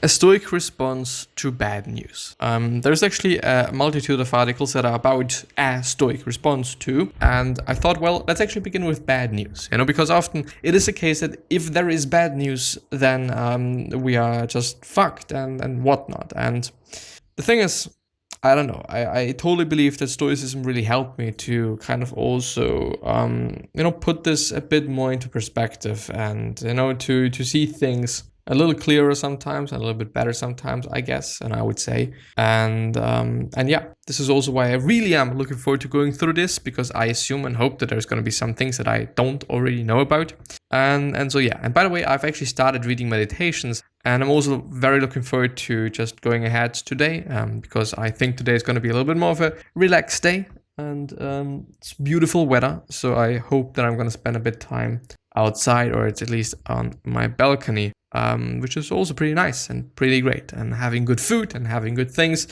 A Stoic response to bad news. There's actually a multitude of articles that are about a Stoic response to, and I thought, well, let's actually begin with bad news, because often it is the case that if there is bad news, then we are just fucked and whatnot. And the thing is, I don't know. I totally believe that Stoicism really helped me to kind of also, put this a bit more into perspective and, to see things a little clearer sometimes, and a little bit better sometimes, I guess, and I would say. And yeah, this is also why I really am looking forward to going through this, because I assume and hope that there's going to be some things that I don't already know about. And so yeah, and by the way, I've actually started reading meditations, and I'm also very looking forward to just going ahead today, because I think today is going to be a little bit more of a relaxed day, and it's beautiful weather, so I hope that I'm going to spend a bit time outside, or at least on my balcony, which is also pretty nice and pretty great, and having good food and having good things,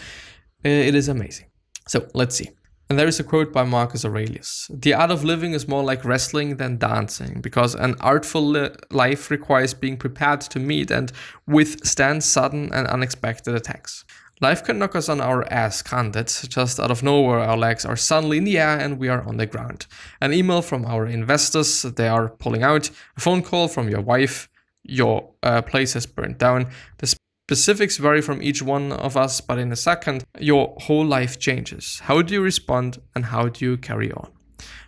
it is amazing. So let's see. And there is a quote by Marcus Aurelius: "The art of living is more like wrestling than dancing, because an artful life requires being prepared to meet and withstand sudden and unexpected attacks. Life can knock us on our ass, can't it? Just out of nowhere, our legs are suddenly in the air and we are on the ground. An email from our investors, they are pulling out. A phone call from your wife, your place has burned down. The specifics vary from each one of us, but in a second, your whole life changes. How do you respond, and how do you carry on?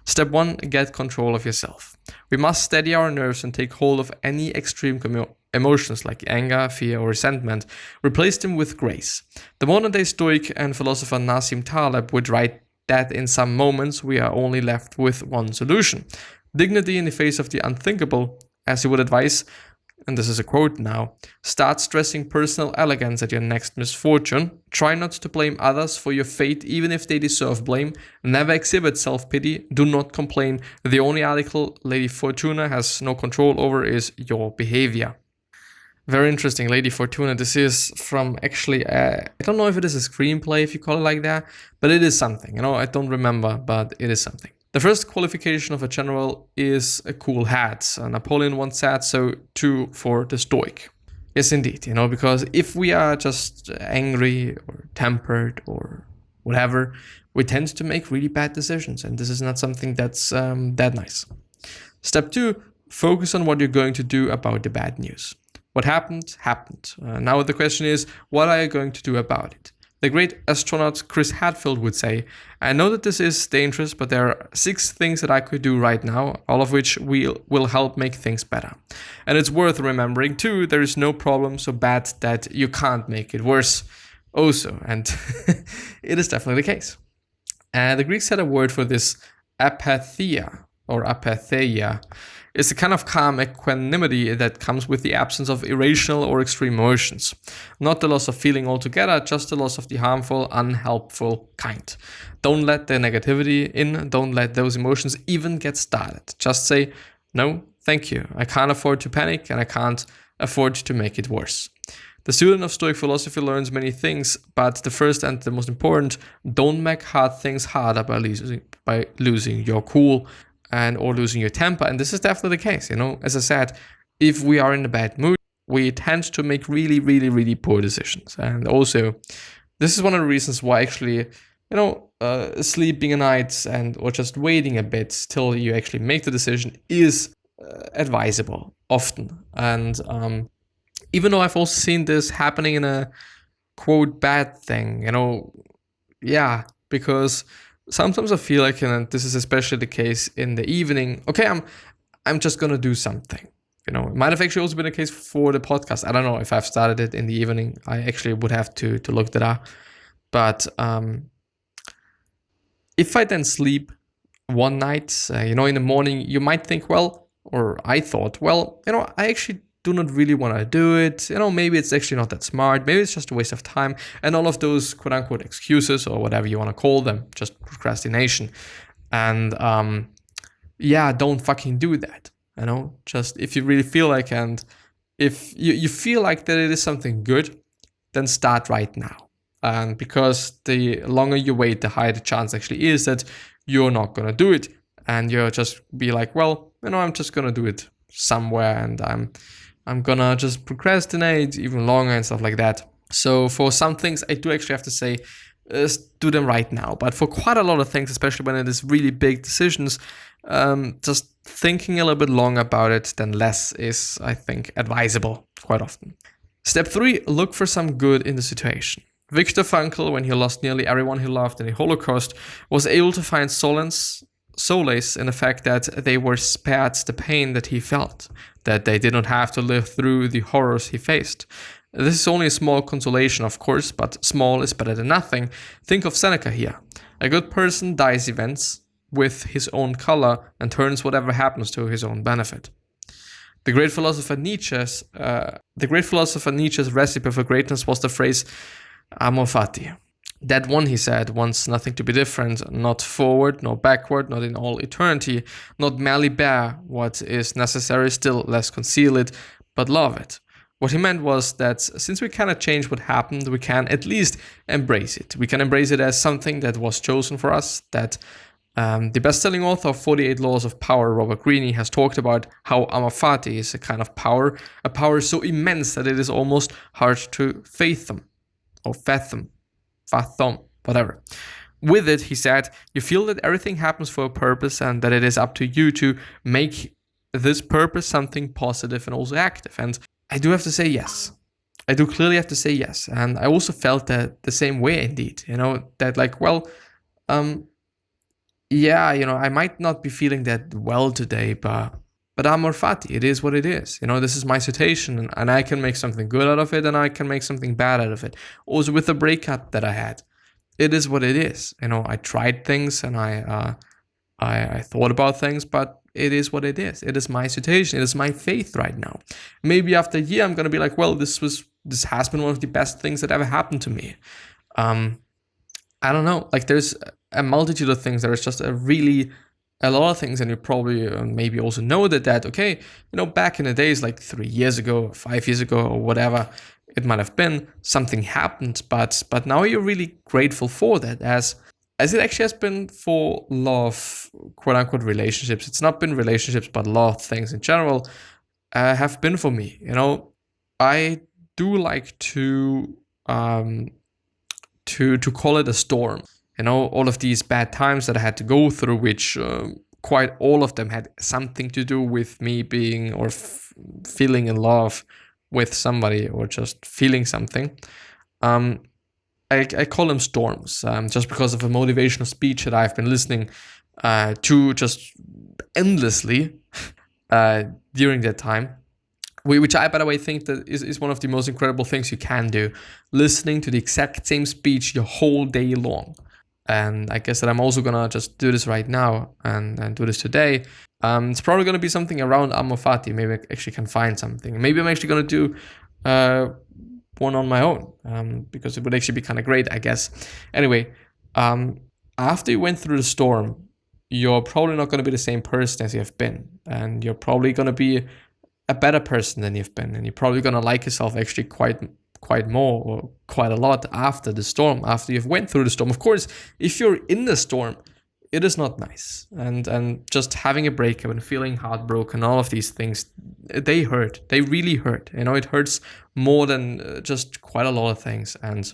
Step 1, get control of yourself. We must steady our nerves and take hold of any extreme emotions like anger, fear, or resentment. Replace them with grace. The modern-day Stoic and philosopher Nassim Taleb would write that in some moments we are only left with one solution: dignity in the face of the unthinkable. As he would advise, and this is a quote now, start stressing personal elegance at your next misfortune. Try not to blame others for your fate, even if they deserve blame. Never exhibit self-pity. Do not complain. The only article Lady Fortuna has no control over is your behavior." Very interesting, Lady Fortuna. This is from actually, I don't know if it is a screenplay, if you call it like that, but it is something. I don't remember, but it is something. The first qualification of a general is a cool hat. Napoleon once said so too for the Stoic. Yes, indeed, because if we are just angry or tempered or whatever, we tend to make really bad decisions, and this is not something that's that nice. Step 2, focus on what you're going to do about the bad news. What happened, happened. Now the question is, what are you going to do about it? The great astronaut Chris Hadfield would say, "I know that this is dangerous, but there are 6 things that I could do right now, all of which will help make things better. And it's worth remembering too, there is no problem so bad that you can't make it worse." Also, and it is definitely the case. The Greeks had a word for this, apatheia, or apatheia. It's a kind of calm equanimity that comes with the absence of irrational or extreme emotions. Not the loss of feeling altogether, just the loss of the harmful, unhelpful kind. Don't let the negativity in, don't let those emotions even get started. Just say, "No, thank you. I can't afford to panic, and I can't afford to make it worse." The student of Stoic philosophy learns many things, but the first and the most important, don't make hard things harder by losing your cool or losing your temper. And this is definitely the case. As I said, if we are in a bad mood, we tend to make really, really, really poor decisions. And also, this is one of the reasons why actually, sleeping a night or just waiting a bit till you actually make the decision is advisable often. And even though I've also seen this happening in a quote bad thing, yeah, because sometimes I feel like, and this is especially the case in the evening, okay, I'm just gonna do something. It might have actually also been the case for the podcast. I don't know if I've started it in the evening. I actually would have to look that up. But if I then sleep one night, in the morning, you might think, I thought, I actually do not really want to do it. Maybe it's actually not that smart. Maybe it's just a waste of time. And all of those quote unquote excuses or whatever you want to call them, just procrastination. And don't fucking do that. Just if you really feel like, and if you feel like that it is something good, then start right now. And because the longer you wait, the higher the chance actually is that you're not going to do it. And you'll just be like, I'm just going to do it somewhere, and I'm I'm gonna just procrastinate even longer and stuff like that. So for some things, I do actually have to say, do them right now. But for quite a lot of things, especially when it is really big decisions, just thinking a little bit longer about it than less is, I think, advisable quite often. Step 3, look for some good in the situation. Viktor Frankl, when he lost nearly everyone he loved in the Holocaust, was able to find solace in the fact that they were spared the pain that he felt, that they did not have to live through the horrors he faced. This is only a small consolation, of course, but small is better than nothing. Think of Seneca here. A good person dies events with his own color and turns whatever happens to his own benefit. The great philosopher Nietzsche's recipe for greatness was the phrase amor fati. That one, he said, wants nothing to be different, not forward, nor backward, not in all eternity, not merely bear what is necessary, still less conceal it, but love it. What he meant was that since we cannot change what happened, we can at least embrace it. We can embrace it as something that was chosen for us, that the best-selling author of 48 Laws of Power, Robert Greene, has talked about how amor fati is a kind of power, a power so immense that it is almost hard to fathom, or fathom, whatever. With it, he said, you feel that everything happens for a purpose and that it is up to you to make this purpose something positive and also active. And I do have to say yes. I do clearly have to say yes. And I also felt that the same way indeed, that like, well, I might not be feeling that well today, but amor fati, it is what it is. This is my situation and I can make something good out of it and I can make something bad out of it. Also with the breakup that I had, it is what it is. I tried things and I thought about things, but it is what it is. It is my situation. It is my faith right now. Maybe after a year, I'm going to be like, well, this has been one of the best things that ever happened to me. I don't know. Like there's a multitude of things. There is just a lot of things, and you probably maybe also know that, okay, back in the days, like 3 years ago, 5 years ago, or whatever it might have been, something happened, but now you're really grateful for that, as it actually has been for love, quote unquote, relationships. It's not been relationships, but love things in general have been for me. I do like to call it a storm. All of these bad times that I had to go through, which quite all of them had something to do with me being or feeling in love with somebody or just feeling something. I call them storms, just because of a motivational speech that I've been listening to just endlessly during that time. Which I, by the way, think that is one of the most incredible things you can do. Listening to the exact same speech your whole day long. And I guess that I'm also going to just do this right now and do this today. It's probably going to be something around amor fati. Maybe I actually can find something. Maybe I'm actually going to do one on my own, because it would actually be kind of great, I guess. Anyway, after you went through the storm, you're probably not going to be the same person as you have been. And you're probably going to be a better person than you've been. And you're probably going to like yourself actually quite more or quite a lot after the storm, after you've went through the storm. Of course, if you're in the storm, it is not nice. And just having a breakup and feeling heartbroken, all of these things, they hurt. They really hurt. It hurts more than just quite a lot of things. And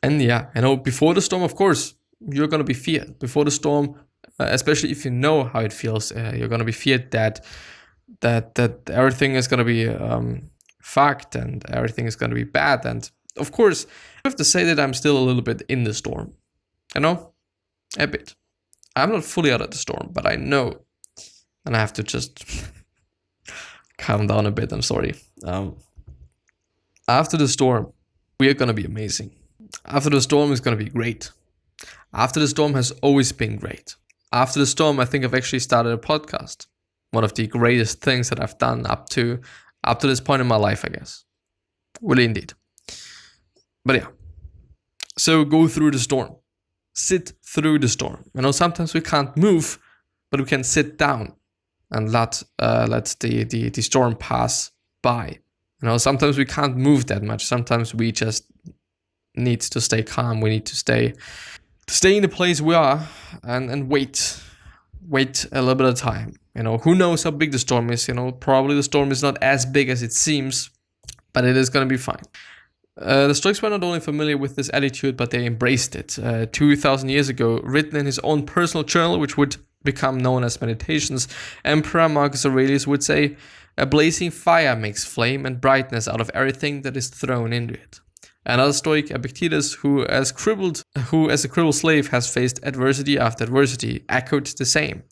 yeah, before the storm, of course, you're going to be feared. Before the storm, especially if you know how it feels, you're going to be feared that everything is going to be fucked and everything is going to be bad. And of course, I have to say that I'm still a little bit in the storm, a bit. I'm not fully out of the storm, but I know, and I have to just calm down a bit. I'm sorry. After the storm, we are going to be amazing. After the storm is going to be great. After the storm has always been great. After the storm, I think I've actually started a podcast. One of the greatest things that I've done up to this point in my life, I guess. Really, indeed. But yeah. So go through the storm. Sit through the storm. Sometimes we can't move, but we can sit down and let the storm pass by. Sometimes we can't move that much. Sometimes we just need to stay calm. We need to stay in the place we are and wait wait a little bit of time. Who knows how big the storm is? Probably the storm is not as big as it seems, but it is going to be fine. The Stoics were not only familiar with this attitude, but they embraced it. 2,000 years ago, written in his own personal journal, which would become known as Meditations, Emperor Marcus Aurelius would say, "A blazing fire makes flame and brightness out of everything that is thrown into it." Another Stoic, Epictetus, who as a crippled slave has faced adversity after adversity, echoed the same.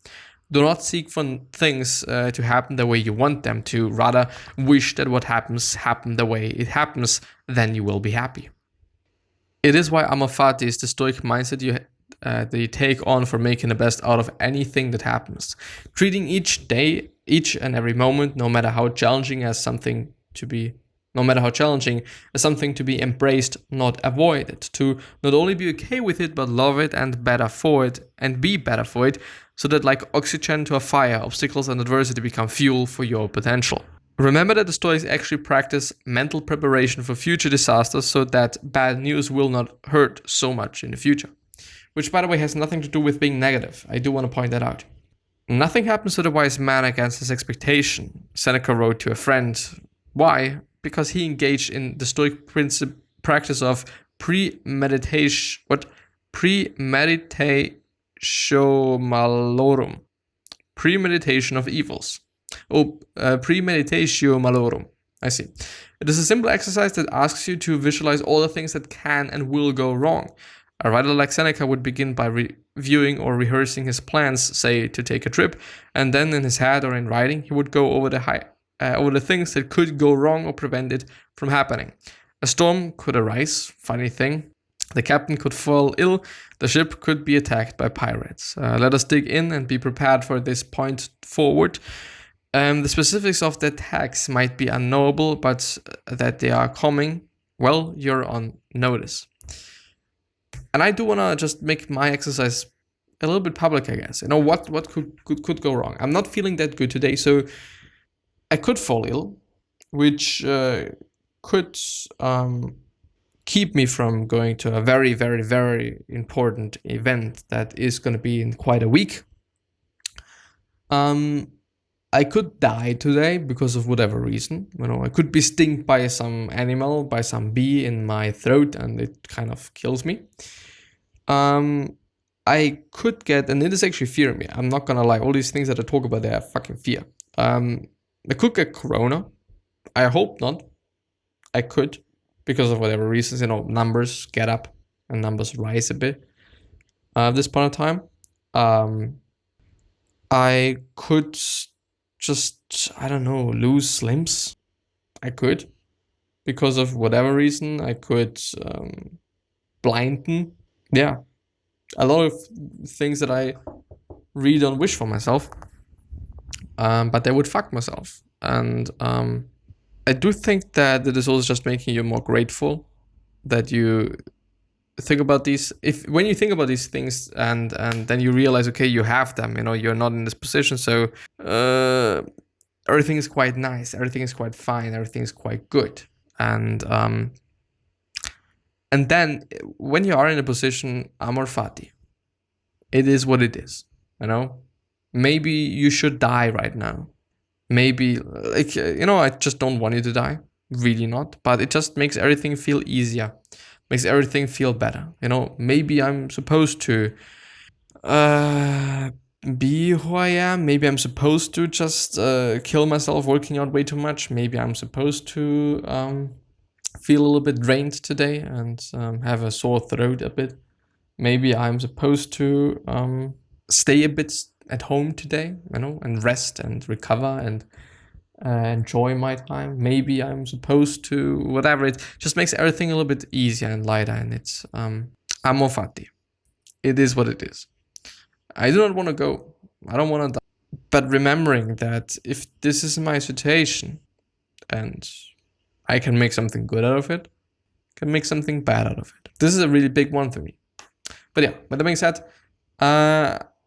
Do not seek for things to happen the way you want them to. Rather, wish that what happens the way it happens. Then you will be happy. It is why amor fati is the Stoic mindset that you take on for making the best out of anything that happens. Treating each day, each and every moment, no matter how challenging, as something to be embraced, not avoided. To not only be okay with it, but love it and be better for it, so that like oxygen to a fire, obstacles and adversity become fuel for your potential. Remember that the Stoics actually practice mental preparation for future disasters so that bad news will not hurt so much in the future. Which, by the way, has nothing to do with being negative. I do want to point that out. Nothing happens to the wise man against his expectation, Seneca wrote to a friend. Why? Because he engaged in the Stoic practice of premeditatio malorum. Premeditation of evils. Premeditatio malorum. I see. It is a simple exercise that asks you to visualize all the things that can and will go wrong. A writer like Seneca would begin by reviewing or rehearsing his plans, say to take a trip, and then in his head or in writing, he would go over the things that could go wrong or prevent it from happening. A storm could arise, funny thing. The captain could fall ill. The ship could be attacked by pirates. Let us dig in and be prepared for this point forward. The specifics of the attacks might be unknowable, but that they are coming, well, you're on notice. And I do want to just make my exercise a little bit public, I guess. What could go wrong? I'm not feeling that good today, so I could fall ill, which could keep me from going to a very, very, very important event that is going to be in quite a week. I could die today because of whatever reason. I could be stung by some animal, by some bee in my throat, and it kind of kills me. I could get, and it is actually fear me. I'm not gonna lie. All these things that I talk about, they are fucking fear. I could get corona. I hope not. I could, because of whatever reasons. Numbers get up and numbers rise a bit. At this point in time, I could just, lose limbs. I could, because of whatever reason. I could blinden. Yeah, a lot of things that I really don't wish for myself, but they would fuck myself. And I do think that it is also just making you more grateful that you think about these. When you think about these things and then you realize, okay, you have them, you're not in this position, so everything is quite nice, everything is quite fine, everything is quite good. And then when you are in a position, amor fati, it is what it is, Maybe you should die right now. Maybe, I just don't want you to die. Really not. But it just makes everything feel easier. Makes everything feel better. Maybe I'm supposed to be who I am. Maybe I'm supposed to just kill myself working out way too much. Maybe I'm supposed to feel a little bit drained today and have a sore throat a bit. Maybe I'm supposed to stay a bit at home today, and rest and recover and enjoy my time. Maybe I'm supposed to, whatever. It just makes everything a little bit easier and lighter, and it's amor fati. It is what it is. I do not want to go. I don't want to die. But remembering that if this is my situation and I can make something good out of it, can make something bad out of it. This is a really big one for me. But yeah, with that being said,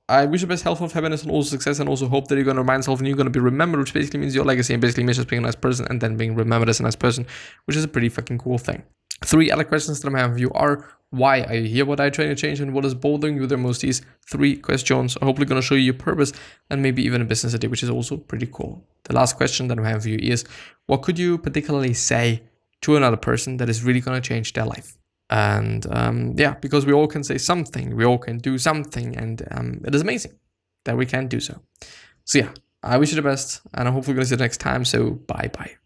I wish you best health, happiness, and also success, and also hope that you're going to remind yourself and you're going to be remembered, which basically means your legacy, and basically means just being a nice person and then being remembered as a nice person, which is a pretty fucking cool thing. 3 other questions that I have of you are, Why are you here? What are you trying to change? And what is bothering you the most? These 3 questions are hopefully going to show you your purpose and maybe even a business idea, which is also pretty cool. The last question that I have for you is, what could you particularly say to another person that is really going to change their life? And yeah, because we all can say something, we all can do something, and it is amazing that we can do so. So yeah, I wish you the best, and I'm hopefully going to see you next time. So bye-bye.